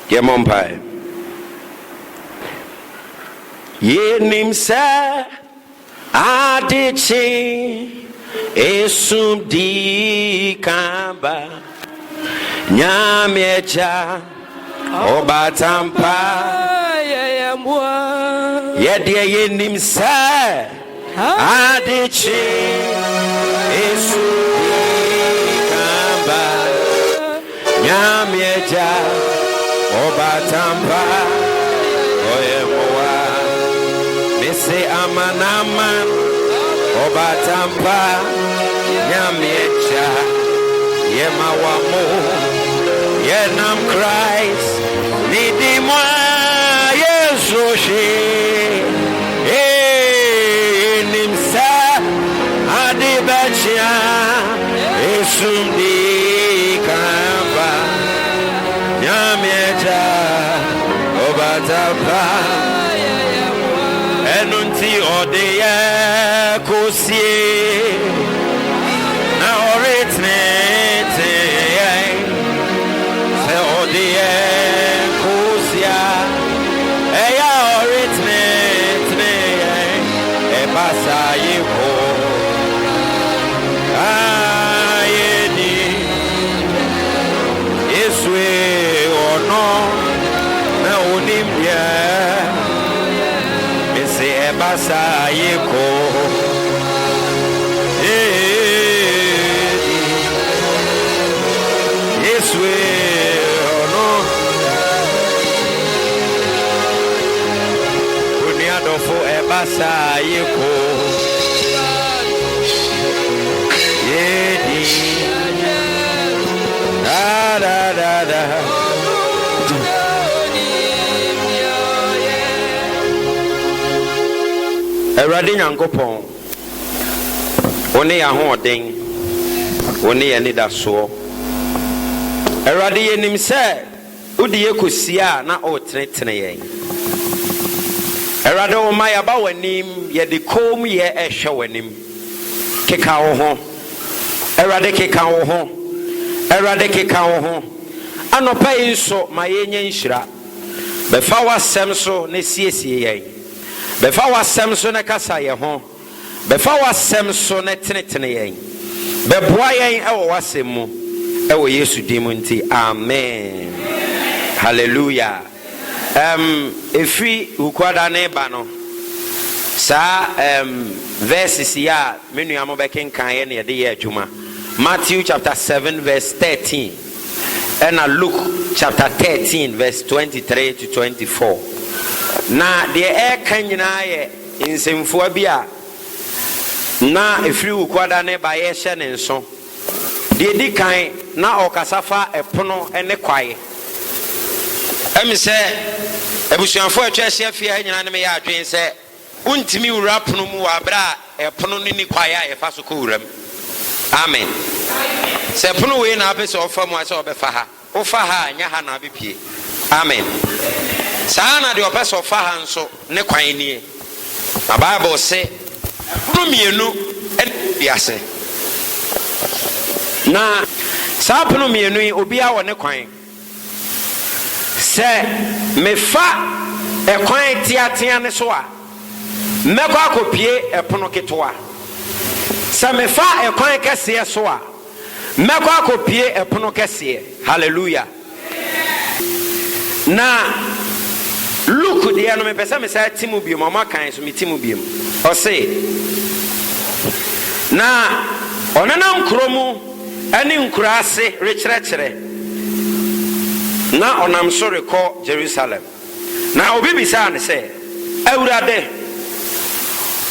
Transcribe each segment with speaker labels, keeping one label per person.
Speaker 1: Yemompai. Ye nimsa adichi esumdi kamba nyamiecha obatampa ye nimsa adichi esumdi kamba nyamiecha obatampa oyemoa mese amanama obatampa nyamiecha yemawamu yenam Christ nidimwa yesushi nimsa adibachia esumdi kamba nyamiecha obatampa enunti odeye kusie na oritnete se odeye kusia eya oritnete e basa yiko ayeni eswe ono na onimye ese e basa yiko Basa yeko yedi da da da da Eradi Nyankopon one ya hoden one ye nidaso Eradi yenim se udi yekosia na o tenetene yen Erade o maya ba wanim ye de kom ye ehwe wanim keka wo ho erade keka wo ho erade keka wo ho anopa yinso ma ye nya nhira be fa wasem so ne siesie yen be fa wasem so ne kasa ye ho be fa wasem so ne tenetene yen be boa yen e wo wasem mu e wo Yesu dim nti amen hallelujah Efi ukwada neba no sa verses ya menu ya mobekin kan ye ne de ye adwuma Matthew chapter 7 verse 13 and Luke chapter 13 verse 23 to 24 na de e kan nyina ye nsemfo bia na efri ukwada neba ye hye ne nso de di kan na okasafa epono ene kwae emise ebusuanfo atwahye afia nyina ne me ya adwen se untimi wura pono mu abra epono ni kwaya efa so ko wuram amen se pono we na apese ofa mu ase obefa ha ofa ha nya ha na bepie amen saa na de opese ofa ha nso ne kwan nie na bible se pono mienu edi ase na saa pono mienu obi a wo ne kwan se mefa ekwan tiatia ne so a meko akopie epono ketoa se mefa ekwan kese so a meko akopie epono kese hallelujah na Luke de no me pesa me sa timu bi mama kan so me timu bi o se na onana nkromu ani nkurase rekyerɛkyerɛ na onam so rekɔ Jerusalem na obi bisa ne sɛ awurade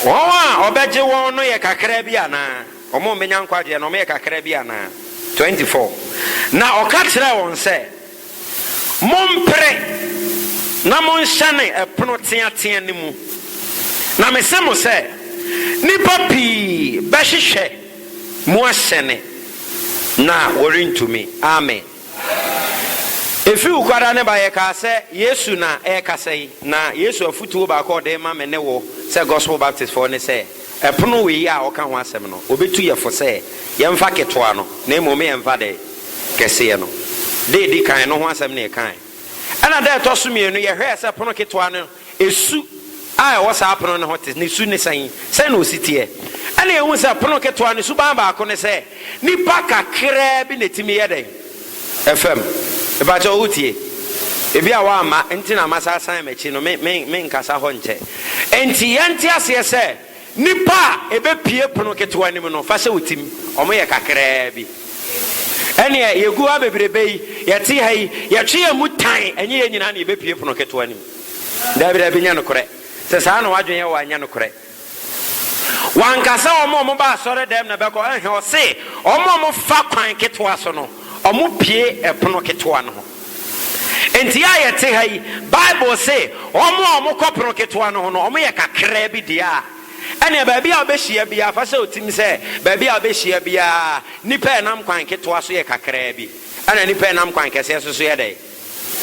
Speaker 1: wa obeje won no ye kakra bi ana omo menya nkwaje no me ye kakra bi ana 24 na oka kyerɛ won sɛ mompre na monhyane epono teatea ne mu na mesemo sɛ nipa pii behwehwɛ mu ahyene na worintumi amen efi ukwara ne ba ye ka se Yesu na e ka sei na Yesu afutuo ba ko de ma me ne wo se gospel baptist for ne se epono we ya o ka ho asem no obetu ye fo se ye mfa ketoa no na mo me ye mfa de kese ye no de di kan no ho asem ne kan ana da to so mienu ye hwe se pono ketwa no esu a wo sa pono no hote ne su ne san no sitie ana ehu se pono ketwa no su ba ko ne se nipa kakra bi netimi ye den fm e ba jo utie ebi a wa ma ntina masa san mechi no me nkasa ho nche enti yenti ase se nipa ebe pie pono ketwa nim no fa se utim omo ye kakra bi ene yegu abebrebe yi yeti hai yetwe amutan enye ye nyina na ebe pie pono ketwa nim da bi nya no kore se sa na wadwen ye wa nya no kore wankasa omo ba sore dem na beko ehwe o se omo fa kwan ketwa so no omo pie epono ketwa no enti ya yeti hai Bible say omo kopono ketwa no no omo ye kakra bi dia ene ba bia obehia bia fa se otim se ba bia obehia bia nipa enam kwan ketwa so ye kakra bi ene nipa enam kwan kese so ye dey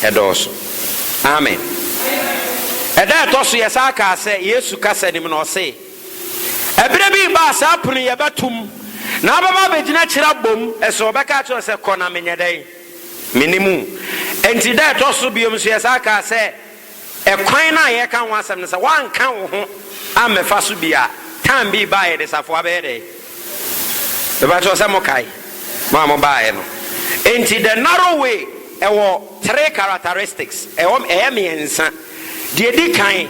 Speaker 1: edoso amen eda to so ye saka se Yesu kasa nim no se ebere bi ba sa pono ye betum na baba begina kira bom eso obeka to se kona menyedai minimu enti da to so biom so ye saka se ekwan na ye kan wasam ne se wan kan wo ho amefa so bia tan bi ba ye de safo abede e ba to se mokai ma mo ba ye no enti the narrow way ewo 3 characteristics me ensa de di kan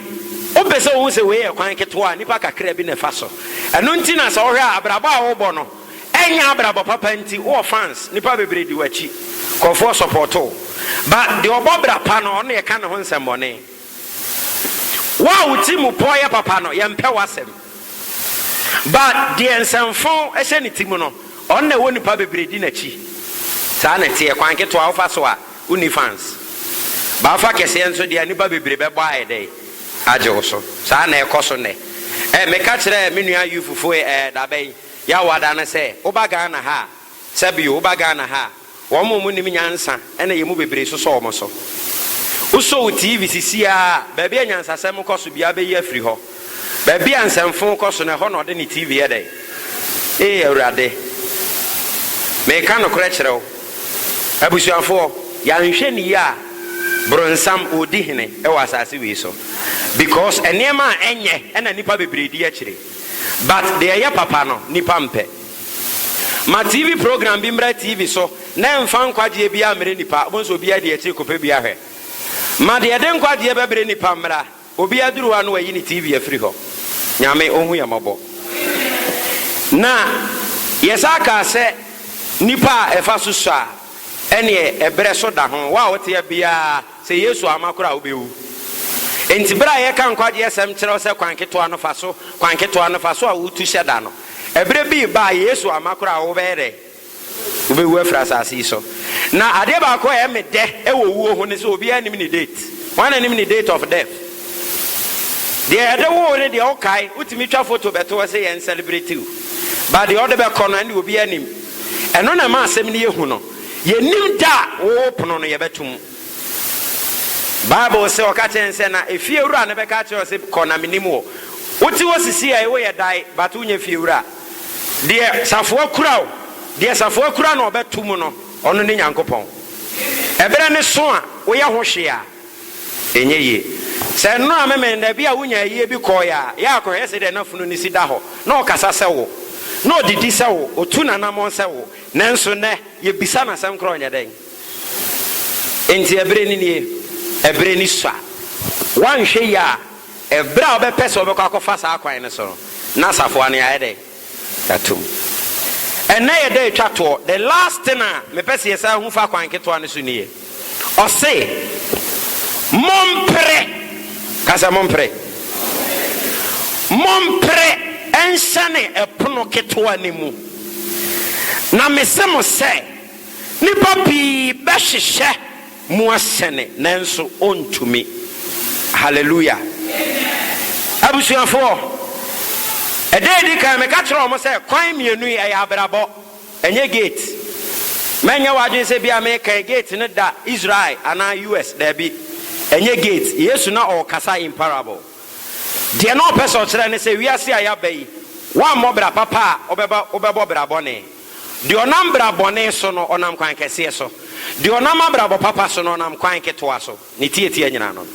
Speaker 1: obese wo se we ekwan keto a nipa kakra bi ne fa so eno nti na so hwe abrabo a wo bo no enya abrabo papa nti wo fans nipa bebre di wachi kofo supporto but de obobra pa no no ye ka ne ho nsembone wa uti mu poye papa no ye mpe wasem but de ensemfo ehye ne timu no on na wo nipa bebre di na chi sa na tie kwan keto a wo fa so a uni fans ba fa kese enso de nipa bebre be bo aye dey ajo so sa na ekoso ne me ka kire me nua yufufu da ben ya wada na se obaga na ha sabi obaga na ha wo mo nim nyansa ena ye mu bebre so so mo so uso TV sisi a ba bia nyansa sem koso bia be ye afri ho ba bia nsamfo koso na ho no de ni TV ye dey awurade me ka no kire kire o abusuafo ya nhwe ni ya bronsam odi hene e wasase wi so because enema enye ena nipa bebredi a kire but de ya papa no nipa mpe ma TV program bi mra TV so na mfa nkwaje bi amre nipa bonso obi ade echi kope bi ahwe ma de de nkwaje bebre nipa mra obi aduruwa no wayi ni TV afri ho nyame ohu ya mabo na yesaka se nipa efa so a ene ebre so da ho wa wote ya bia se Yesu amakora obewu enti bra ye kan kwaje esem kire se kwanketo ano fa so a wutu hyeda no ebre bi ba Yesu amakora obere obewu afrasasi so na ade ba ko e me de e wo wuo ho ne se obi anim ni date wan anim ni date of death de ade wo ne de okai utimi twa photo beto se ye celebrate you ba de ode be kono ande obi anim eno na ma asem ne yehu no ye nim da wo pono no ye betum Bible say okachen say na efie wura na be ka che say kona minimo uti wo sisi ai wo ye dai but unye fie wura de safo akura na obetum no ono ne nyankopon ebere ne so a wo ye ho hwe a enye ye se no ameme na bia wunya ye bi ko ya ko ye se de na funu ni si da ho na okasa se wo na odidi se wo otu na na mon se wo nanso ne ye bisa na sam kro nya den enti ebere ni swa wan hwe ya ebra obe pese obe kwa kofa sa akwan ne so na safo ane ya de tatum ena ye de twato the last na me pese ye sa hu fa kwan keto ane so nie o se mompre kasa mompre ensane epono keto ane mu na mesemo se nipa bi be hwehwe mu asene nanso ontumi hallelujah abusuafo ededi kan me ka kire o mo se kwan mienu yi ya abrabo enye gate menya wadwen se bia me kan gate ne da Israel ana US da bi enye gate Yesu na o kasa in parable de no person kire ne se wiase aya bai wa mobra papa obebo brabo ne de onam brabo ne so no onam kwan kese so de onam abrabo papa so no nam kwan ketewa so ne tietie nyina no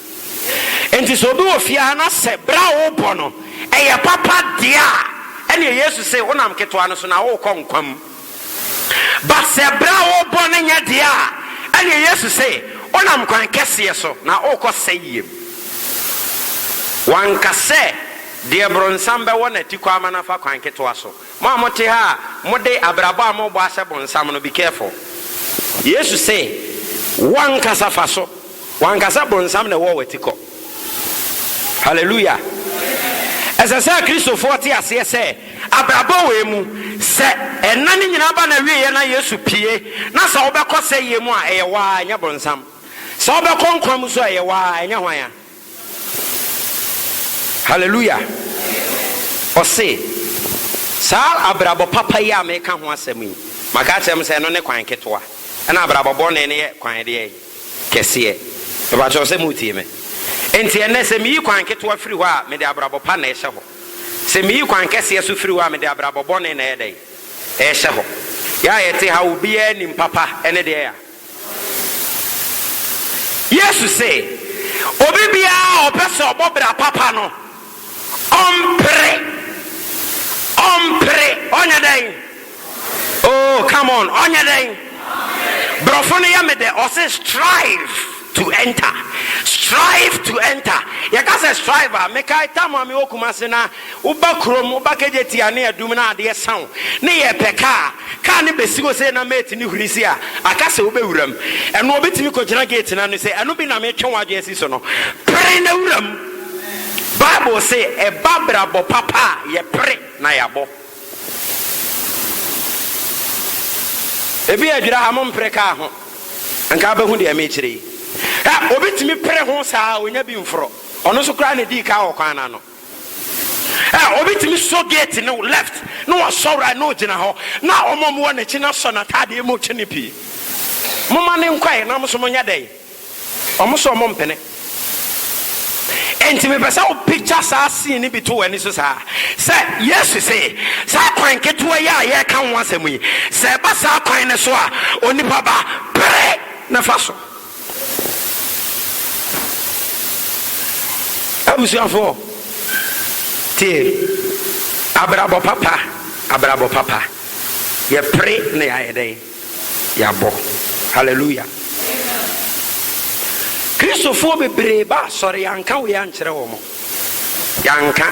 Speaker 1: enti so bi ofia na se bra wo bo no eye papa dia ene Yesu say onam ketewa no so na wo konkwam but se bra wo bo ne nya dia ene Yesu say onam kwan kese so na wo ko sayiem wan kase de bronsam be wona tikwa amana fa kwan ketewa so mo amote ha mo de abrabo ambo ase bronsam no be careful Yesu say wan kasa fa so wan kasa bronsam na wo wetiko hallelujah esa say Kristo 40 ase say abrabo we mu se enani nyina ba na wiye na Yesu pie na sa obekọ say yemu a eye wa anya bronsam sa obekọ nkwam so eye wa anya hwan hallelujah ose sa abrabo papa ya me ka ho asem yi maka chem se no ne kwan ketoa na abrabo bone ne kwan de kese e ba cho se mutie me enti ene se mi kwan ketoa firi ho a me de abrabo pa na ehye ho se mi kwan kese so firi ho a me de abrabo bone na ehye ehye ho ya yete ha obi ani papa ene de ya Yesu say obi bia opeso obobra papa no ompre onya dai oh come on onya dai brofone ya me de o say strive to enter ya ka say strive me kai tamo me okumase na uba krom uba kejeti ane adum na ade san ne ye peka ka ne besigo say na mate ni hurisi a aka say ubewuram eno obetimi ko gina gate na no say eno bi na me twen waje asi so no pre na wuram Bible say e babra bo papa ye pre na yabo ebi adwira ha mom pre ka ho anka ba hu de me kire ha obetimi pre ho saa onya bi mforo ono so kra ne di ka ho kwan na no ha obetimi so gate no left no was so right no gina ho na omom wo na chi na so na tade mo chi ne pi moma ne nkwai na mo so mo nya dai omo so mo mpene enti me pesa o picture sa scene ni bitu ani so sa say yes say sa kwan ketua ya ye kan ho asem yi say ba sa kwan ne so a oni baba pre na faso abusuafo tie abrabo papa ye pre na ya dai ya bo hallelujah Kristo bebreba sorry yanka we yankyere wo mo yanka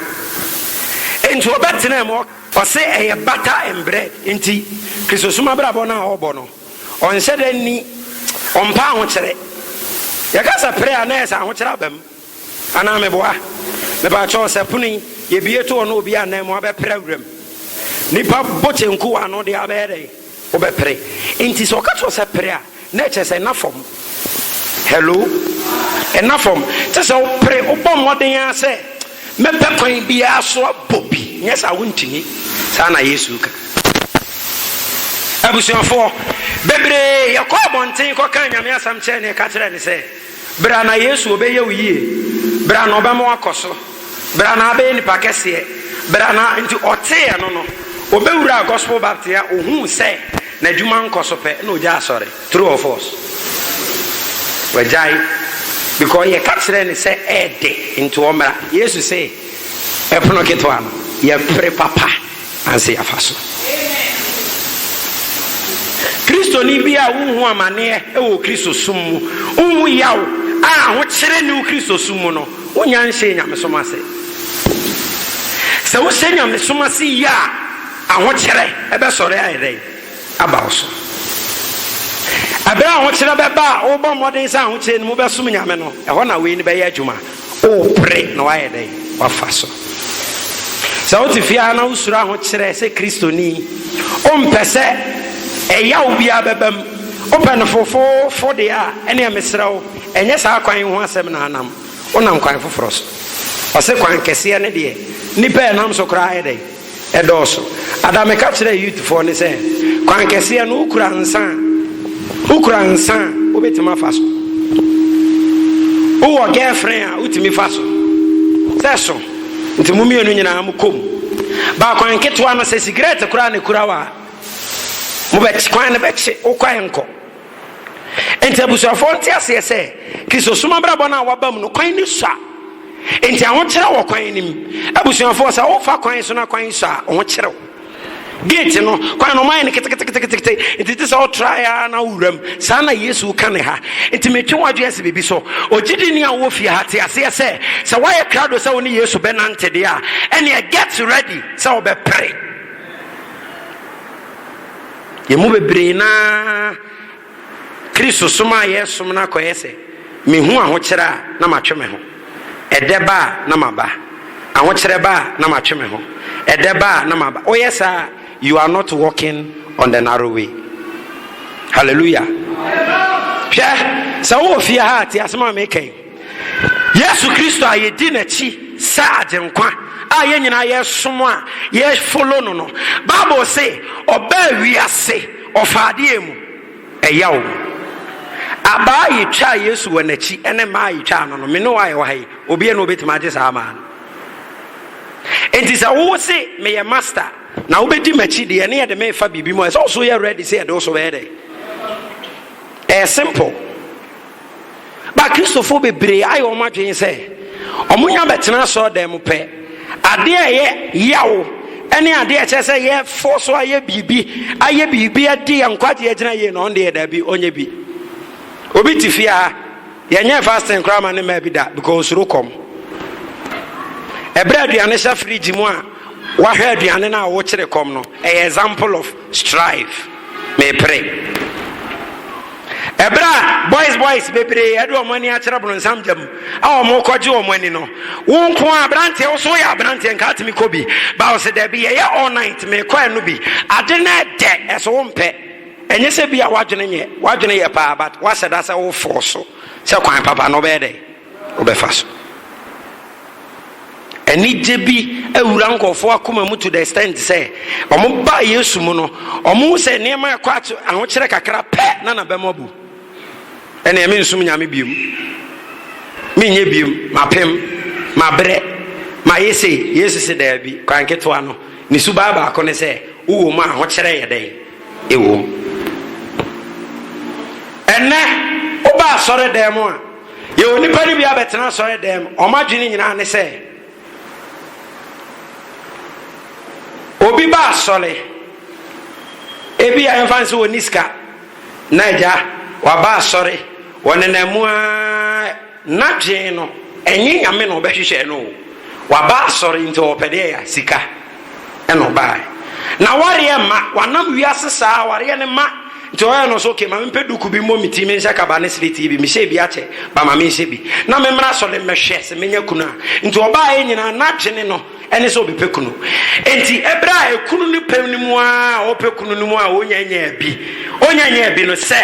Speaker 1: enti obetena mo o say e butter and bread enti Kristo suma brabo na obo no on sede ni on pa ho kyere ya kasa prayer na esa ho kyere abam ana me boa me ba cho se puni ye bieto no obi anan mo be pragram nipa bochenku ano de abere obepre enti so ka cho se prayer na che se na fom hello enough from just so pray upon what they say me pekwan bia so abobi yes I wontimi sana Yesu ka abusuafo bebre yakọ bonten ko kan nyame asam che ne ka kire ne se bra na Yesu obeye wiye bra na obemo akoso bra na abe ni pakese bra na nti ote no obewura gospel baptia ohun se na djuma nkoso pe na oja asore true or false wajai because ye capture and say ede into omra Yesu say e pono ketwa no ye pre papa and say afaso Kristo ni bia wo amane e wo Kristo sum wo yawo a ho kire ni wo Kristo sum no wonya nhyɛ nyamesoma se se wo hyɛ nyamesoma se ya a ho kire e be sɔre ayɛ aba so abra ho kire beba wo bɔ modern sa ho kire ni mo be sum nyame no e ho na we ni be yɛ adwuma o pre na wa yɛ dai wa fa so sa wo tifia na usura ho kire se Kristo ni o mpese e ya obi abebam o pe no fofo de a ene mesrew enye sa kwan ho asem na anam onam kwan foforo so o se kwan kese ne de ni pe nam so kra yɛ dai e doso adame ka kire youth for ne se kwan kese no ukura nsa obetima faso o wo girlfriend a utimi faso seso ntimi mienu nyina am kom ba kwan ketwa no se cigarette kura ne kura wa mo be kwan ne be che o kwan nko enti abusuafo nti ase se Kristo soma brabo na wabam no kwan ni so a enti awon kire wo kwan nim abusuafo sa wo fa kwan so na kwan so a wo kire gate no kwan no man kete enti ti so try na wuram sa na Yesu ka ne ha enti metwe wadwe ase bebi so ogidi ni a wo fi ha te ase se why crowd so ni Yesu be nante de a ene get ready so be pray ye mu bebre na Kristo soma Yesu na koyese me hu ahokere na matwe me ho edeba na maba ahokere ba na matwe me ho edeba na maba oh yes sir, you are not walking on the narrow way. Hallelujah. Yeah, so wo fi ha ti asema me kan Yesu Kristo ayedi na chi sa agenkwa aye nyina ye somo a ye follow no Bible say oba wiase ofade emu eyawo aba yi twa Yesu wanachi ene ma yi twa no me no aye wa hai obi e no betima je sa ma enti sa wo say me ye master na obedi machi de ene ye de me fa bibi mo so so ye ready say e do so be dey simple ba Christopher bebre ayo ma dwen say omunya betena so dem pe ade ye yawo ene ade e chese ye force aye bibi ade yankwaje agina ye no onde da bi onye bi obi tifia ye nya fasting krama ne ma bi da because ro kom ebra aduane sha fridge mu a wa hwe aduane na wo kire kom no example of strive me pray ebra boys bebre edo omani a kire bro nsam jam a omo koje omani no wo nko abrante wo so ya abrante nka atimi kobi ba wo se da bi ye all night me kwa no bi ade na de eso wo mpe enye se bia wadwene ye pa but wa se da se wo force se kwan papa no be de wo be fa so eni jebi ewura nkofo akoma mu to the extent say omo ba Yesu mu no omo se nema yakwato ahokere kakra pe na be mobu ene eme nsum nyame biom menye biom mapem mabre ma Yesu se da bi kwanketo ano ni su baba akone se wo mu ahokere ye den ewo ene oba sore dem a ye oni pani bia betena sore dem omadwini nyina ne se obi ba sole ebi ya enfanse woniska naija wa ba sore wonenemu na dwen no enye nyame no behwehwe no wa ba sore nto opede ya sika eno ba na ware ma wanam wiase saa ware ne ma nto ya no so ke ma mpedu ku bi mo miti me nshaka ba ne sliti bi me she bi ache ba ma me she bi na me mra sole mehwe se menya kuna nto oba e nyina na dwen no ene so be pekunu enti ebra ekunu ni pemnimu a opekunu ni mu a onyanya bi no se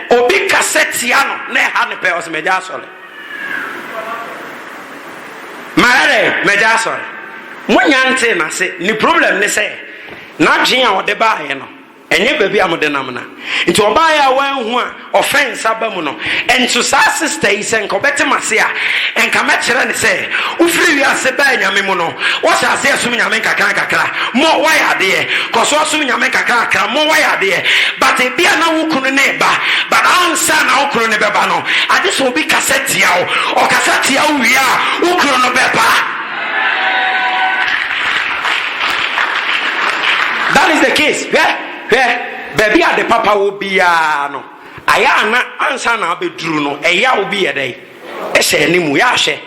Speaker 1: obi kaseti ano na ha ne pe o se meja sole mare meja sole munyante na se ni problem ne se na dwen a ode ba ye no enye baby amode namna nti oba ya wanhu a offense abamu no entu sa sister yi se nko betemase a enka me kire ne se ufiri wi ase ba nyame mu no wo sha ase asum nyame kakra mo wa ya de ko so asum nyame kakra mo wa ya de but e bia na wukunu ne ba but ansa na wukunu ne beba no ade so bi kaseti ya o kaseti ya wi a wukunu no beba. That is the case. Baby at the papa will be no ayana ansa na abeduru no eya will be dey e se animu ya hye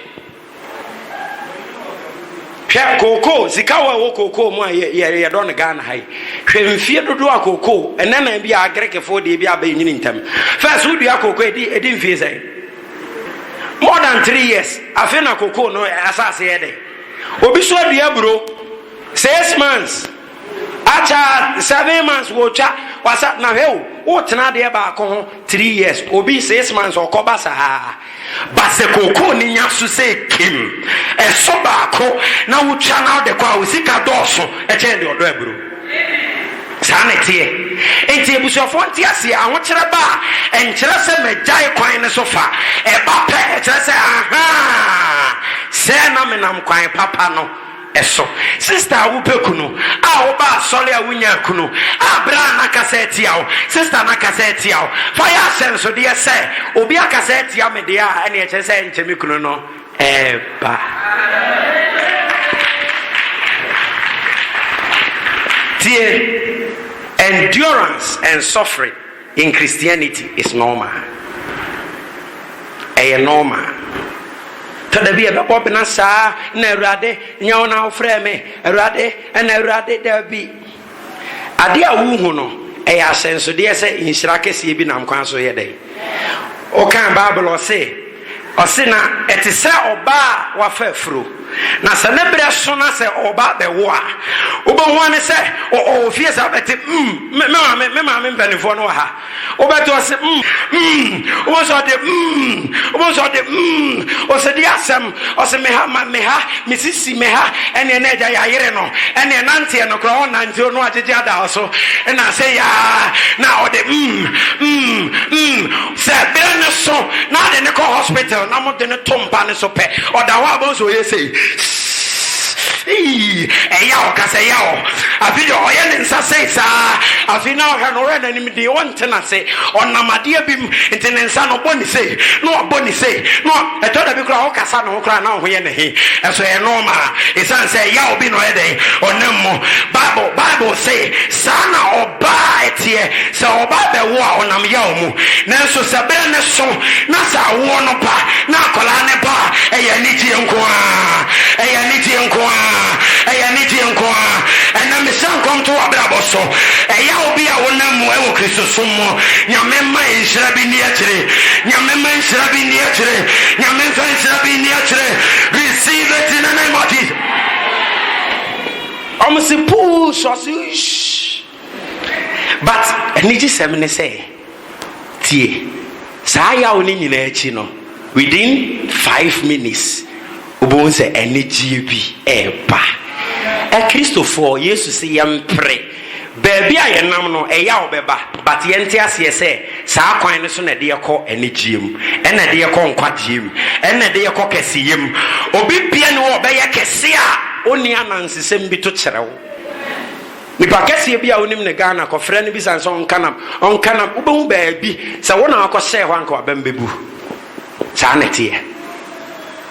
Speaker 1: hwe koko zikawa wo koko mu ye don Ghana hai hwe mfie dodo akoko enana bi agrekefo de bi abayini ntam first wo dua koko edi mfie sai more than 3 years afena koko no asase ye dey obi so dua bro 6 months acha 7 months wo cha wasa na heu o tena de ba ko ho 3 years obi 6 months okoba sa base koko ni nyasu se kim e so ba ko na wo cha na de kwa usika doso e che de odo aburo sanete enti ebusofo nti ase ahokere ba enkere se megyae kwan ne so fa e ba pe e kere se aha se na menam kwan papa no eso sister wupe kunu a oba sole a wunya kunu a bra na kaseti a sister na kaseti a fire sense de say obi akaseti a me de a ene eche say nchemi kunu no eba endurance and suffering in Christianity is normal. Normal. Tada bi ebe pop na sa na Awurade nya ona ofre me Awurade na Awurade da bi ade a wu hu no asenso de se inhira kese bi nam kwan so ye dai o kan Bible o se na etise oba wa fa afro na se ne bre so na se oba be wo a obo ho ne se o fie sa beti me mpanifo no ha obeto se o so de o se di asem o se me ha misisi me ha ene na ja ya yire no ene nante no kro nante no agege ada so na se ya na o de se be ne so na de ne ko hospital na mo de ne tompa ne so pe o da wa bo so ye sei eya okase ya o afide oye ne nsa sei sa afina o ha no re na nim de won tena se onamade abim enti ne nsa no boni sei no boni sei no eto da bi kura o kasa no kura na ho ye ne he eso e normal isan say ya obi no ye de onammo bible say sana oba etie se oba be wo a onam ya omu na so se be ne so na sa wo no pa na kola ne pa eya ni tie nko and I'm son come to Abraboso eya obi a wonam wo Kristo somo nyamema inshrabi ni akire receive it in the name of Jesus. I'm say push but niji semne say tie sa ya oni nyina achi no within 5 minutes ubon say energy bi eba Christopher Jesus yampre baby ayenam no eya obeba but yente ase say saa kwan ne so na de yekọ enegiem ena de yekọ nkwadiem ena de yekọ kesiyem obi bia ne wo obeye kese a oni anansesem bi to kyerɛwo nipa kese bi a onim ne Ghana ko frɛ ne bi sanso onkanam ubehu baabi sɛ wona akɔ hyɛ hɔ anka wabembebu saa nete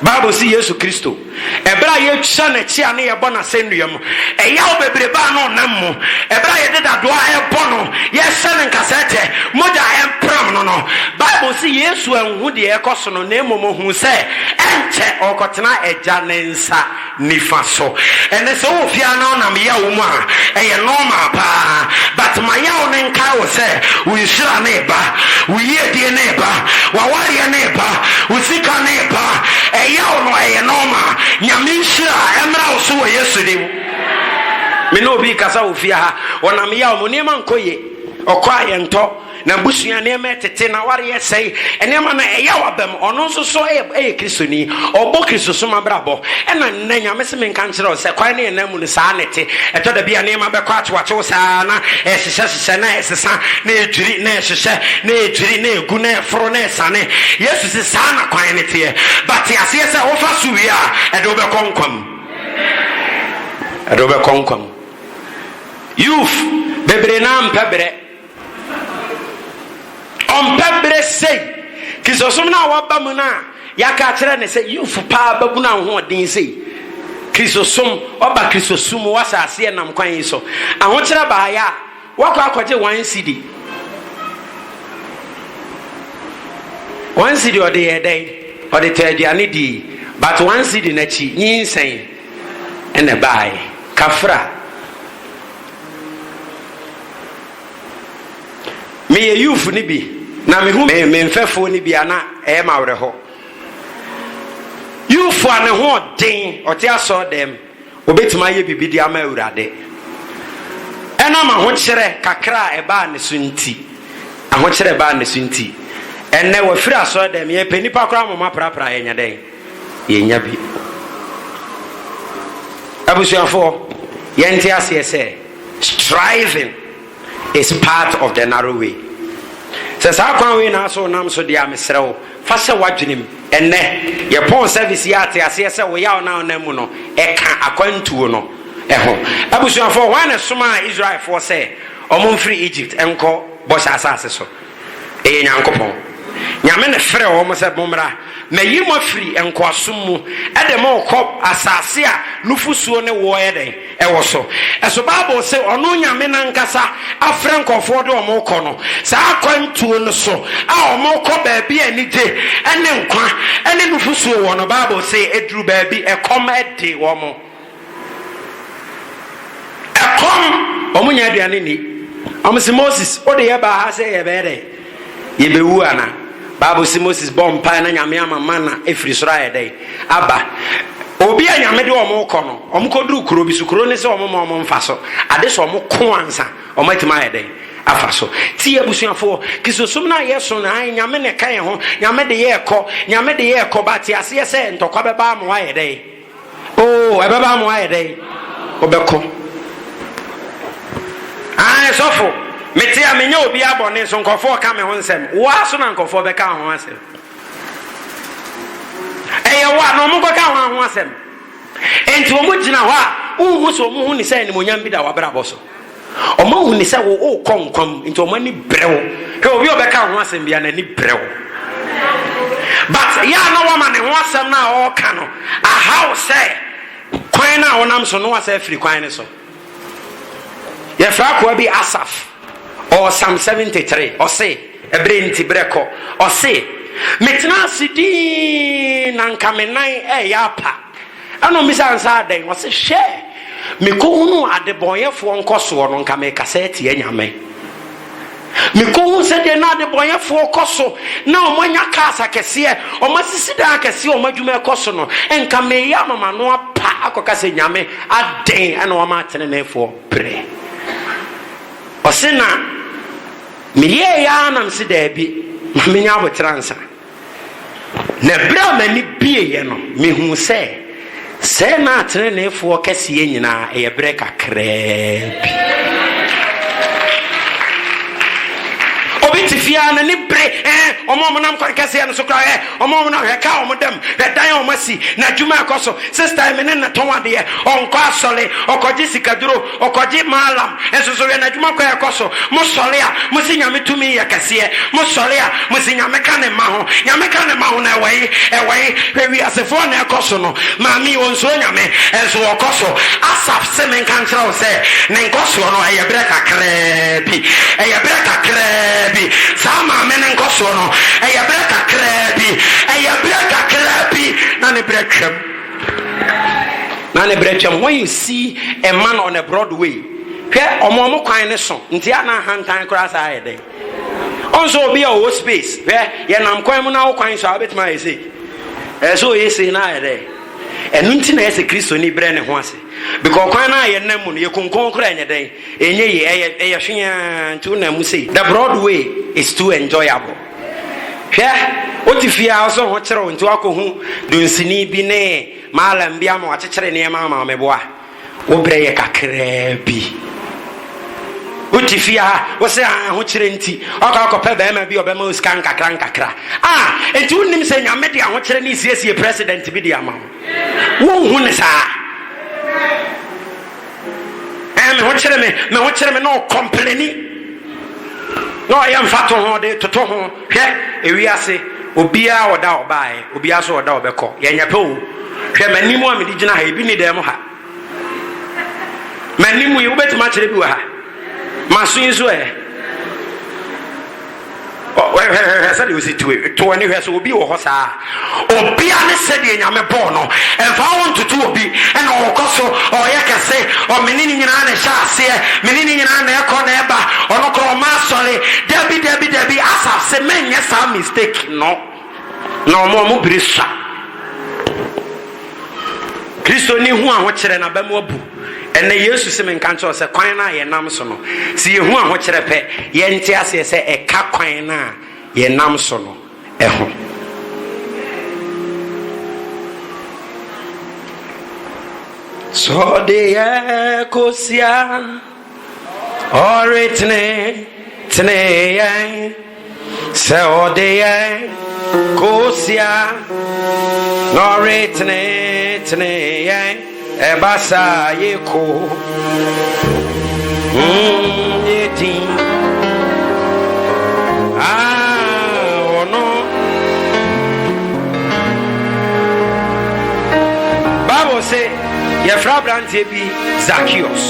Speaker 1: Bible si Yesu Kristo ebra ye twa na chi ane ye bona senduam eya obebreba no nammo ebra ye deda doa e bono ye sene nkasete moja empram no Bible si Yesu anhu de ekoso no na emomo hu se enche okotena eja nensa nifa so ene se wo fia na onam ya wo mu a eye normal pa but maya onen kai wo se wo nhira na eba wo ye die na eba wa wari na eba wo sika na eba eya ono eye normal nyamishira emra oso wo Yesu de me no bi kasa ofia ha onam ya o nema nkoye okwa ye nto na busua ne metete na ware yesei enema na eya wabam ono nso so Kristo ni obo Kristo so mabrabo ena nna nyame se menka nkere se kwan ne na mu ne saa nete eto da bia ne ma be kwa atwacho saa na ehyehyehye na esesa na ejuri na ehyehyɛ na ejuri na egu na efro na esane Yesu se saa na kwan nete but ase se wo fa suwi a edo be konkwam youth bebre na mpabre on pebre say Kristosom na waba mu na yaka kire ne say youth pa babu na ho odin say Kristosom oba Kristosum wasase e nam kwan so aho kire ba ya wakọ akọje 1 cedi ode yedai ode tadiane di but 1 cedi na chi nyinsen ene bai kafra me youth ni bi na me hu me mfefo ni bia na e ma wre ho you for ne ho den o ti aso dem obetima ye bibidi ama Awurade ena ma ho kire kakra e ba ne sunti aho kire ba ne sunti enne wa firi aso dem ye penipa kra mama prapra ye nya den ye nya bi abusuafo ye nti ase se striving is part of the narrow way. Says how can we now so nam so dia mesrew fa se wadwenem ene ye pon service ya te ase se wo ya na na mu no e ka akwantuo no ho abusuafo wan soma Israel for say omon free Egypt enko bo sha asase so e nyankopon nyame ne frɛ wo mo se bomra mayi mo free enko asom mu e de mo kɔ asase a nufusuo ne wo ye den e wo so eso Bible say ono nyame na nkasa afrɛ nkɔfo de omo kɔ no sa akwantuo no so a omo kɔ ba bia ani gye ene nkwa ene nufusuo wo no Bible say eduru ba bi e kɔm ede wo mo ekom omunya aduane ni omsi Moses o de ye ba ha se ye be de ye be wu ana Bible say Moses bomb pa na nyame amama na efri soro ayede aba obi a nyame de omo kɔ no omo koduru kuro bi su kuro ne se omo ma omo mfa so ade so omo ko ansa omo atima ayede afa so ti abusuafo kisosum na ye so na nyame ne kan ho nyame de ye kɔ ba ti ase se ntokwa be ba mo ayede oh e be ba mo ayede obeko sofo mete a menya obi abone so nkofo ka me ho nsem wa so na nkofo be ka ho asem wa no mo ka ho asem enti wo mo gina ho a wo so mo hu ni sai ni mo nyam bi da wa bra boso o mo hu ni sai wo konkom enti o mo ni brewo he obi obe ka ho asem bia na ni brewo but ya no wa ma ne ho asem na o ka no a how say kwan na wonam so no wa say free kwan ni so ye fra ko bi Asaf or Psalm 73 or say ebre nti breko or say metna sidi nan kamenan ya pa ano misa ansa den o say share me ko hunu adeboyefo nkoso no nka me kaseti anyame me ko hu se de na adeboyefo koso na omanya kasa kese o masisi da kese o madwuma koso no enka me ya mama no apa akokase nyame aden ana o ma tene nefo pre osina miye ya nam si da bi menya abotransa na bra mani bie ye no mehu se na atene nefo kase nyina e bre kakra bi obintifia na ni bre omo nam kase no so kra omo na heka omo dem dan omo si na djuma akoso sister me na tonwade onko asole okoji sikaduro okoji malam enso na djuma kwa akoso mo sole a mo si nyame tumi ya kase mo sole a mo si nyame ka ne ma ho na wi asefo na akoso no mami onso nyame enso okoso Asaf se men kan tra o se ne nkoso no eye bre kakra bi sama men nkoso no eye bre kakra bi na ne bretwam when you see a man on a Broadway hwe omo kwan ne so nti ana hantan kra sa ayede onso obi a o space hwe ye nam kwan mu na wo kwan so abetima yesi so yesi na ayede enu nti na yesi Kristo ni bre ne ho ase because kwan na ye nam mu no ye konkon kra enye den enye ye eye hwea nti na mu sei the Broadway is too enjoyable otifia also ho kire nti akohu dunsini bi ne malam bia ma wakekere ne ma meboa wo bre ye kakra bi otifia wo se ho kire nti akakopɛ ba ma bi obema uskan kakra enti unnim se nyame de ho kire ne siesie president bi de ama wo hu ne sa me ho kire me no complaini no I am fat on de toto ho hwe ewiase obia oda obae obia so oda obekọ ye nyape o hwe manimu a medi gina ha ebi ni dem ha manimu ye obetima kire bi wa ha maso inso said you see to any where so obi wo hosa obia ne said ye nyame bo no emfa won tutu obi e na okoso o ye kase o menini nyina na sha ase menini nyina na ekọ na eba ono kro ma sole debi Asaf se menye sa mistake no mo brisa Kristo ni hu a ho kire na ba mu abu ene Yesu se men kancho se kwan na ye nam so no si ye hu a ho kire pe ye nti ase se e ka kwan na ye nam so no e ho so de ye kosia oritne tne ye se o de ye kosia nore tene tene ebasa yeko yeti ono Bible say yefra brantie bi Zacchaeus.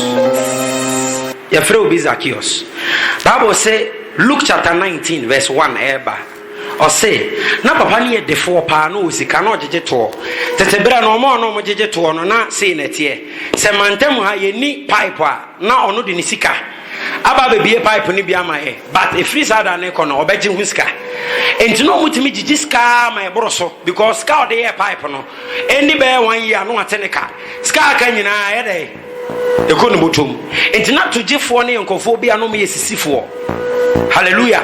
Speaker 1: Yefra obi Zacchaeus. Bible say Luke chapter 19 verse 1 eba or say na papa ni edefo pa na osika na ojeje to tetebra na omo no mo jeje to no na sei na tie se mantem ha ye ni pipe a na ono de ni sika aba bebie pipe ni bia ma e but e free sada na ko no obeje hu sika enti no mutimi jiji sika ma e boroso because sika de ye pipe no eni be 1 year no ateneka sika ka nyina ye de ekonu botom enti na to gifo ne nkofo bia no me yesisifo. Hallelujah.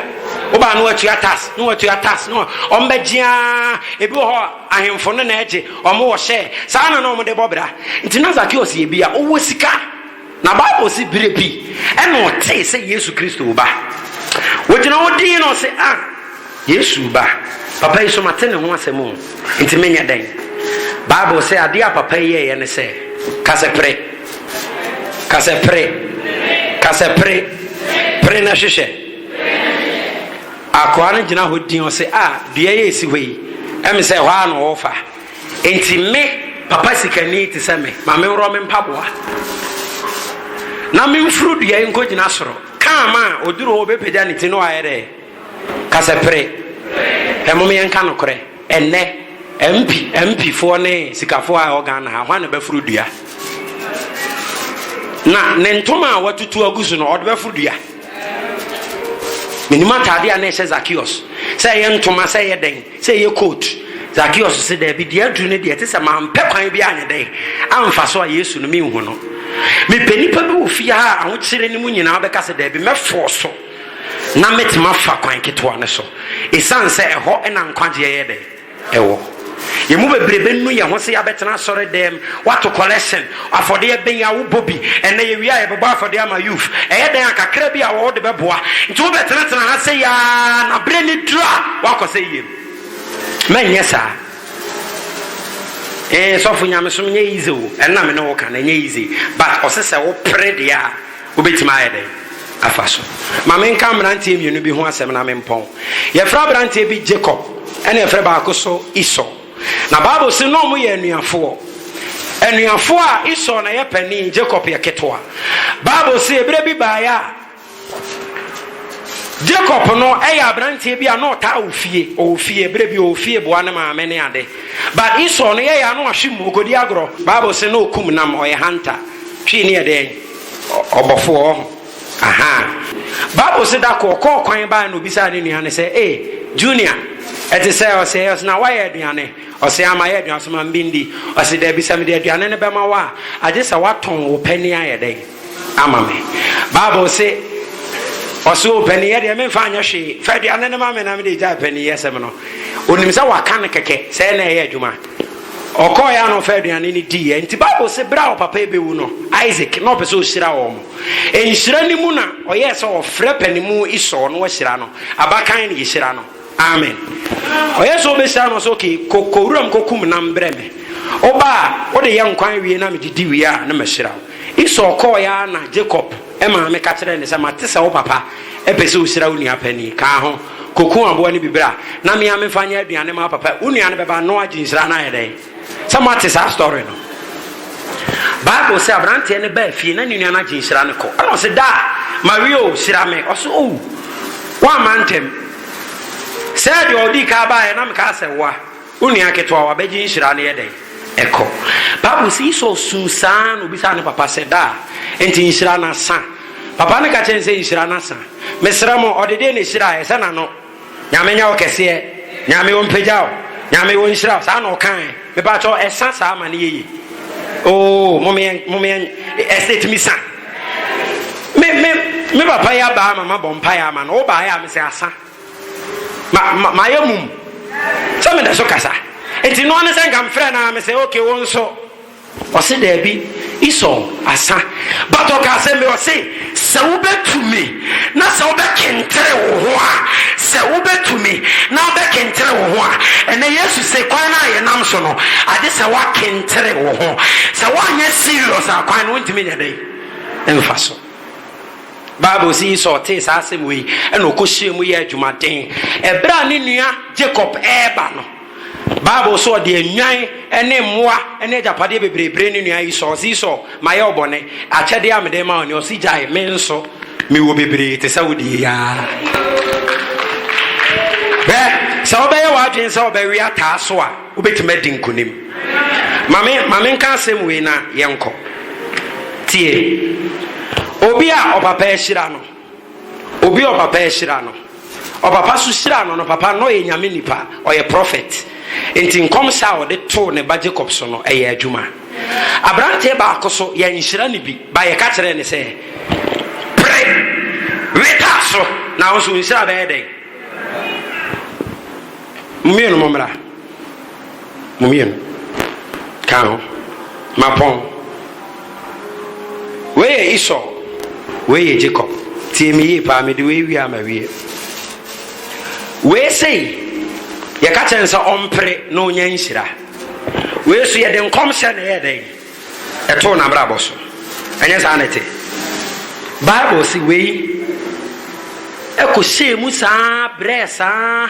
Speaker 1: Oba no atu atas no ombejia ebi ho ahemfo no na eje omo wo hye saa na no mo de bobra nti na Zacchaeus ye bia owo sika na Bible si birepi e no te se Yesu Kristo ba wojina wodi no se Yesu ba papa iso mate ne ho asemo nti menya den Bible say ade a papa ye ne se kasepre pre na hwehwe akwa no gina hodin o se dua ye esi hoi em se hwa no wo fa enti me papa sikani ti se me ma me wro me mpaboa na me mfuru dua nko gina soro kama oduro wo bepeda ne ti no ayere kasepre emo me enka no kore enne MP fo ne sikafo a organ ha hwa na befuru dua na ne ntoma watutu agusu no odbe furu dua minima tade a na ehye Zacchaeus say ye ntoma say ye den say ye coat Zacchaeus say da bi de adu ne de te say ma mpe kwan bi anye den amfa so a Yesu no mi hu no me penipa bi ofia ha aho kire ni mu nyina be ka say da bi me force na metima fa kwan ketwa ne so esan say eho na nkwaje ye den ewo ye mu bebrebe nu ye ho se ya betena sore dem what collection afode ye ben ya wo bobi ene ye wi ya beba afode ama youth eye den akakra bi a wo de beboa nti wo betena tena ha se ya na bre ni dra wa ko se yem menye sa so fu nyame so nye easy o ena me no wo kan nye easy but osese wo pray dia wo betima ye den afaso ma men kam rantie mienu bi ho asem na men pon ye fra brantie bi Jacob ene ye fra ba ko so Esau. Na Bible say no mo ye anuafo a Esau na ye pani Jacob ye ketwa. Bible say ebre bi ba ya Jacob no abrantie bi a no ta ofie ebre bi ofie bo na ma me ne ade but Esau no ye ya no ahwem ogodi agro. Bible say no kum nam oye hunter twi ne ade obofo Bible say da ko kwan ba no bisa ne nua ne say Junior it is say na why aduane o say ama ye aduane so man bindi o say da bisa me de aduane ne be ma wa age say waton wo pani aye den ama me Bible say o so pani ye de me fa anya hwe fa aduane ne ma me na me de ja pani ye sem no onim say wa kan keke say na ye adwuma okoya no fa aduane ni di ye nti Bible say bra o papa ebe wu no Isaac no pese o hira wo mo enhira ni mu na o ye say o frɛ pani mu Esau no wa hira no abakan ni hira no. Amen. Oye so be say no so okay kokuram kokum na mbreme oba wo de ye nkwan wie na me didi wie a na mahira Esau call ya na Jacob e ma me ka kire ne say matese wo papa e pese o hira wo nia pani ka ho kokun abo ne bibira na me ame fanya aduane ma papa wo nia ne beba no aginhira na ye den say matese story no Bible say abrante ne ba fie na nua na aginhira ne ko ana say da Mario hira me o so wa mantem said you odi ka ba na me ka se wa uni aketwa wa beji nhira na yeden eko Bible say so susan obi sa ne papa said da enti nhira na san papa ne ka chen say nhira na san mesra mo odede ne hira e se na no nyame nya o kese nyame o mpejao nyame o nhira sa na o kan me ba cho esa sa ma ne yeyi mo me estate mi san me papa ya ba mama bompa ya ma no ba ya me say asa my mum. Some of the soccer. It's no one saying I'm friend. I say, okay, one so. Or say there be Esau, asa. But okay, say me or say,
Speaker 2: sɛ wobɛtumi na sɛ wobɛkentere wo ho a sɛ wobɛtumi na wobɛkentere wo ho a ɛnɛ yesu sɛ kwan no a yɛnam so no ade sɛ woakentere wo ho sɛ woanyɛ serious a kwan no wontumi nyɛ dɛn ɛmfa so. Bible si so te saa asɛm wei ɛna ɔkɔhyia mu yɛ adwumaden ɛberɛ a ne nua Jacob ɛɛba no Bible so ɔde anwan ɛne mmoa ɛne agyapadeɛ bebrebe ne nua yi so mayɛ ɔbɔne akyɛdeɛ a mede ma ɔne ɔsi gyae me nso mewɔ bebree te sɛ wode yaa bɛ sɛ wobɛyɛ w'adwene sɛ wobɛwe ataa so a wobɛtumi adi nkonim mame nka asɛm wei na yɛnkɔ tie obi a ɔpapa ahyira no ɔpapa so hyira no papa no ɔyɛ nyame nipa ɔyɛ prophet nti nkɔm sɛ a ɔde too ne ba Jacob so no ɛyɛ adwuma aberanteɛ baako so yɛnhyira no bi ba yɛka kyerɛ ne sɛ pere weta so na wo so nhyira bɛyɛ dɛn mmienu mommra mmienu ka ho mapɔn weyɛ Esau weyɛ Jacob tie me yie paa mede wei wie ama wie wei sei yɛka kyerɛ sɛ ɔmpere na ɔnya nhyira wei so yɛde nkɔm hyɛ na ɛyɛ dɛn ɛtoo n'abrabɔ so ɛnyɛ saa ne te Bible si wei ɛkɔhyɛɛ mu saa brɛ saa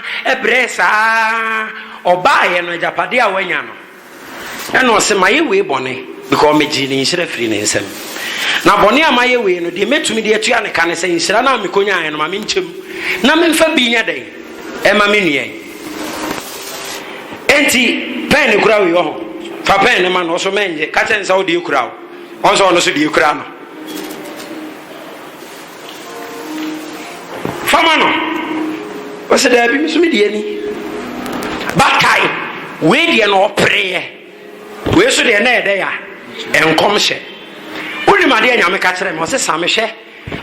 Speaker 2: ɔbaayɛ no agyapadeɛ a wanya no ɛna ɔsɛ ma yɛ wei bɔne because megye ne nhyira firi ne nsɛm na bɔne a mayɛ wei no deɛ mɛtumi de atua ne ka ne sɛ nhyira no a mekɔnyaeɛ no ma menkyɛm na memfa bi nya dɛn ɛma me nua enti pɛn ne kura wei wɔ ho fa pɛn ne ma no ɔso mɛngye ka kyɛ ne sɛ wode kura wo ɔnso ɔno so deɛ kura no fama no ɔsɛ daabi me so medeɛ ni bakae wei deɛ no ɔpereɛ wei so deɛ na ɛdɛ a ɛnkɔm hyɛ wonim adeɛ nyame ka kyerɛ me ɔsɛ sa mehwɛ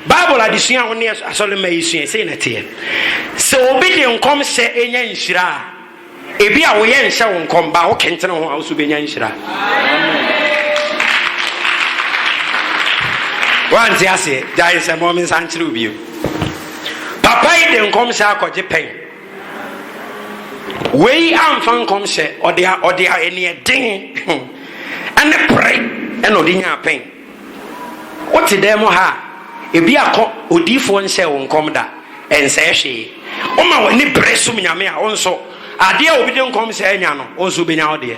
Speaker 2: Bible adesua wo ne asɔle ma yɛsua sei na teɛ sɛ obi de nkɔm hyɛ ɛnya nhyira a ebi a woyɛ nhyɛ wo nkɔm ba wo kentene ho a wo so bɛnya nhyira wante aseɛ gyae sɛ mɔ me nsa nkyerɛ wo bio papa yi de nkɔm hyɛ akɔgye pɛn wei amfa nkɔm hyɛ ɔde a ɛneɛ den ɛne pere ɛna ɔde nya pɛn wote dɛn mu ha ebi akɔ odiifoɔ nhyɛ wo nkɔm da ɛnsɛ hwee woma w'ani bere som nyame a wo nso adeɛ a obi de nkɔm hyɛ anya no wo nso wobɛnya wo deɛ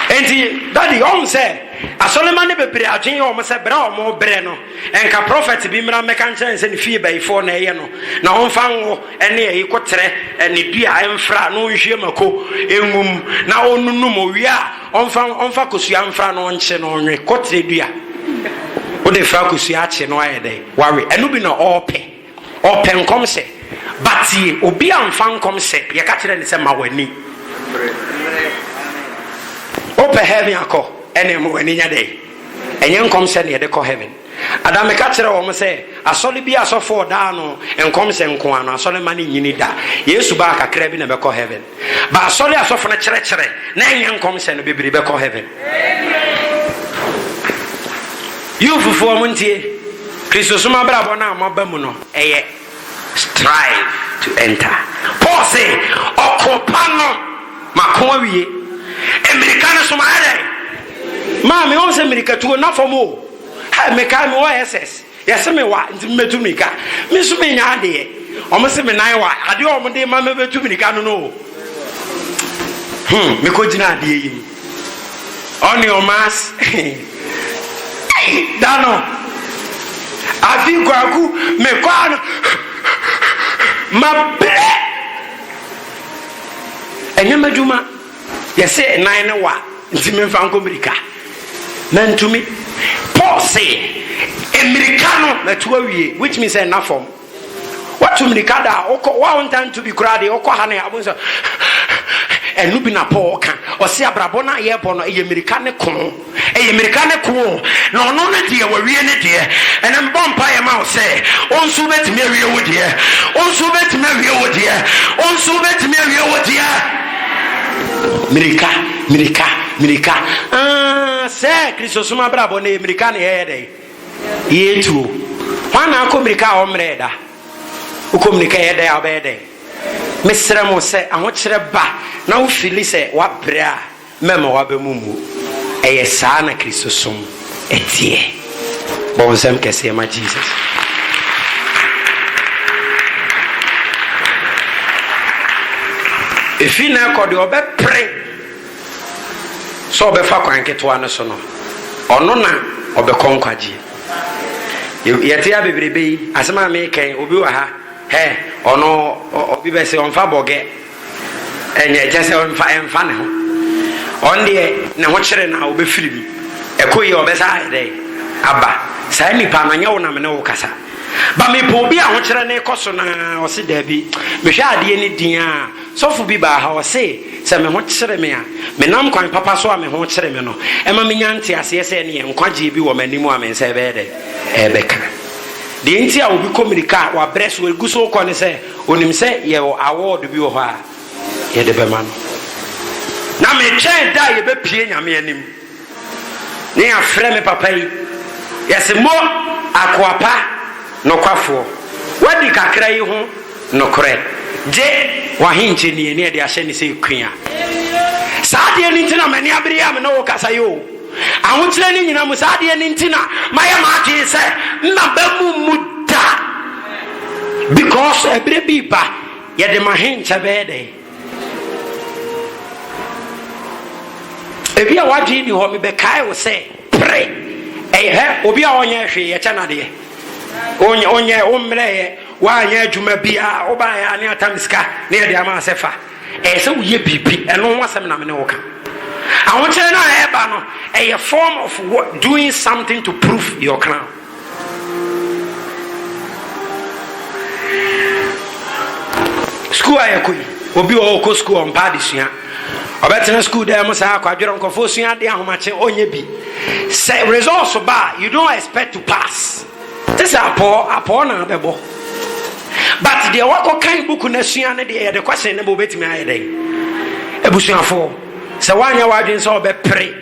Speaker 2: enti dadi ɔhu sɛ asɔlema ne bebree adwene yɛ ɔmo sɛ berɛ a ɔmo berɛ no ɛnka prophet bi mmra mmɛka nkyɛn sɛ ne fie bayifoɔ na ɛyɛ no na ɔmfa ngo ɛne ɛyi kotrɛ ne dua ɛmfra na ɔnhwie mako ɛnwum na ɔnunum owie a ɔmfa kosua mfra na ɔnkye na ɔnwe kotrɛ dua wode fra kosua akye no ayɛ dɛ wawe ɛno bi na ɔpɛ nkɔm sɛ batie obi a mfa nkɔm sɛ yɛka kyerɛ ne sɛ ma w'ani ɔpɛ heaven akɔ ɛne mo w'ani nya dɛ ɛnyɛ nkɔm sɛ ne yɛde kɔ heaven adame ka kyerɛ wɔn sɛ asɔle bi asɔfo daa no nkɔm sɛ nko ano asɔle ma ne nyini da yesu ba kakra bi na bɛkɔ heaven ba asɔle asɔfo no kyerɛkyerɛ na ɛnyɛ nkɔm sɛ no bebree bɛkɔ heaven yufufoɔ mo ntie kristo soma brabɔ no a mɔba mu no ɛyɛ strive to enter Paul say ɔkopa no mako awie America no soma ɛdɛ maame wɔn sɛ mirikatuo na fam o ha meka me wɔ SS yɛsɛ me wa nti metu mirika me so me nya adeɛ ɔmo sɛ me nan wa adeɛ ɔmo de ma me betu mirika no no me ko gyina adeɛ yi on your mass dano afi kwaku me kwa no ma bre ɛnyɛ madwuma yɛsɛ nan ne wa nti me mfa nko mirika nantumi Paul say Americano na to awie which means na form what to mirika da okɔ wa wontan to be crowd okɔ ha na abun so enu bi na Paul ka o se abrabɔ na ye bɔ no e mirika ne ko na ɔno ne de wawie ne de ɛna me bɔ mpa ye ma o se onsu betimi awie wo de onsu betimi awie wo de onsu betimi awie wo de mirika
Speaker 1: say Christosuma brabo ne American head ye too one America omreda ukomnika head abede mesra mo say ahokyere ba na wo fili say wa bra mema wa bemumu eye saa na Christosum etie bon sem kese ma Jesus efina ko de obe pre so obe fa kwan keto ano so no ono na obe konkwaji yete abebrebe asema me kan obi wa ha he ono obi be se onfa boge enye jese onfa ne ho onde ne ho kire na obe firi ekoyi obe sa ide aba sai ni pa manya wona me ne wo kasa ba me po bi a ho kire ne koso na o se da bi me hwa ade ni din a sofu bi ba ha o se me ho kire me a me nam kwan papa so a me ho kire me no e ma me nyante ase se ne nkwaje bi wo manimu a me nse be de ebeka de nti a obi komunika wa bress we guso ko ne se onim se ye award bi wo ha ye de be ma no na me chen da ye be pie nyame anim ne afre me papa yi yesi mo akwapa no kwafo wadi kakra yi ho no kore je wa hinche ni ne de ahye ni se kua saade ni ntina mani abere am no kasa yo ahotire ni nyina mu saade ni ntina maya ma ati se na ba mu da because ebere bi ba ye de ma hinche be de ebi a wadi ni ho me be kai wo se pray he obi a onye hwe ye cha na de onye omre wa anya adwuma bia oba ya ne atamiska ne de ama sefa se wo ye bibi eno wasem na me ne wo ka ahochere na eba no a form of doing something to prove your crown. School ayekoi obi o ko school on pa disua obetena school there mo sa akwadwero nkofo sua de ahomache onye bi say results ba you don't expect to pass. This apo na bebo but the wako kan book na sua ne de the question ne bo betimi ayede ebusuafo se wanya wadwen so be pre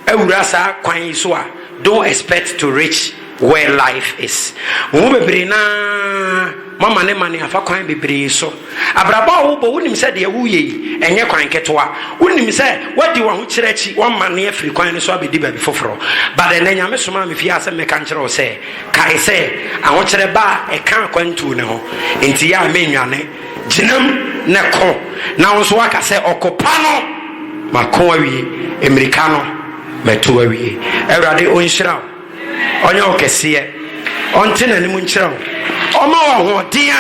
Speaker 1: awura sa kwan so a don't expect to reach where life is. Wo bebre na mama ne mane afa kwan bebre so abraba wo bo wonim se de wuye enye kwan ketoa wonim se wadi wo ho kirechi wo mane afiri kwan ne so abedi ba bi foforo but na nyame soma me fia se me kan kire o se kai se aho kire ba e kan kwantu ne ho enti ya menwane jinam ne ko na wo so waka se okopa no makon awie americano meto awie ewrade onhyira onye okese onte na nimu nkyerɛw ɔma wo ho dia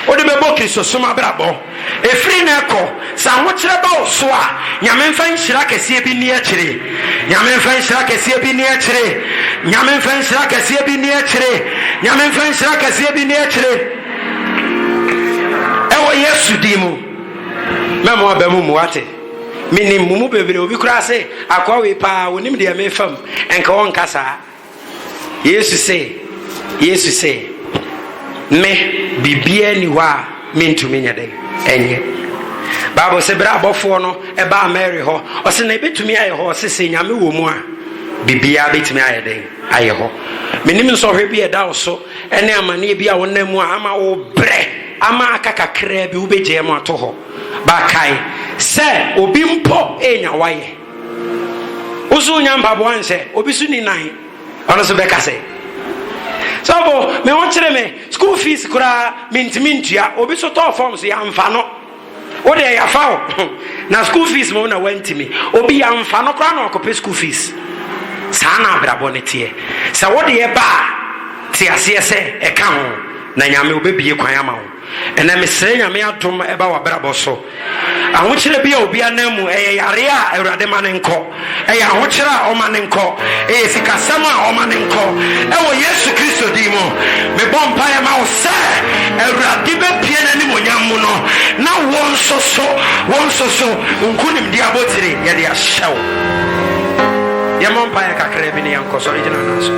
Speaker 1: ode bebo Kristosoma brabo efiri na ɛkɔ sa ho kyerɛ ba wo so a nyame mfa nhyira kɛse bi ni akyire nyame mfa nhyira kɛse bi ni akyire nyame mfa nhyira kɛse bi ni akyire nyame mfa nhyira kɛse bi ni akyire ɛwɔ Yesu di mu memo abamu muate mini mumu bebre obi kura se akwa we pa wonim de me fam enka won kasa Yesu say me bibia ni wa mentumi nyade enye Bible say bra bofo no e ba Mary ho o se na betumi aye ho se se nyame wo mu a bibia betumi aye den aye ho menim so hwe bi e da so ene amane bi a wonam mu a ama wo bre ama akakakra bi wo beje mu ato ho ba kai se obi mpo enya waye uzu nyamba bo anse obi su ni nan ono so beka se so bo me won kire me school fees kura mintimintua obi so to forms ya mfa no wo de ya fa na school fees mo na wantimi obi ya mfa no kura na okope school fees sana brabo ne tie sa wo de ba ti ase se e ka ho na nyame obebie kwan ama ho ena me sere nyame atom e ba wa brabo so ahokyere bia obi anamu e yare a awurade ma ne nko e ya ahokyere a o ma ne nko e sikasama a o ma ne nko e wo Yesu Kristo di mo me bompa ya ma wo se awurade be pie na ni monyam mu no na won so unkunim dia botire ya dia hyew ya mompa ya kakra bi ne yanko so regional naso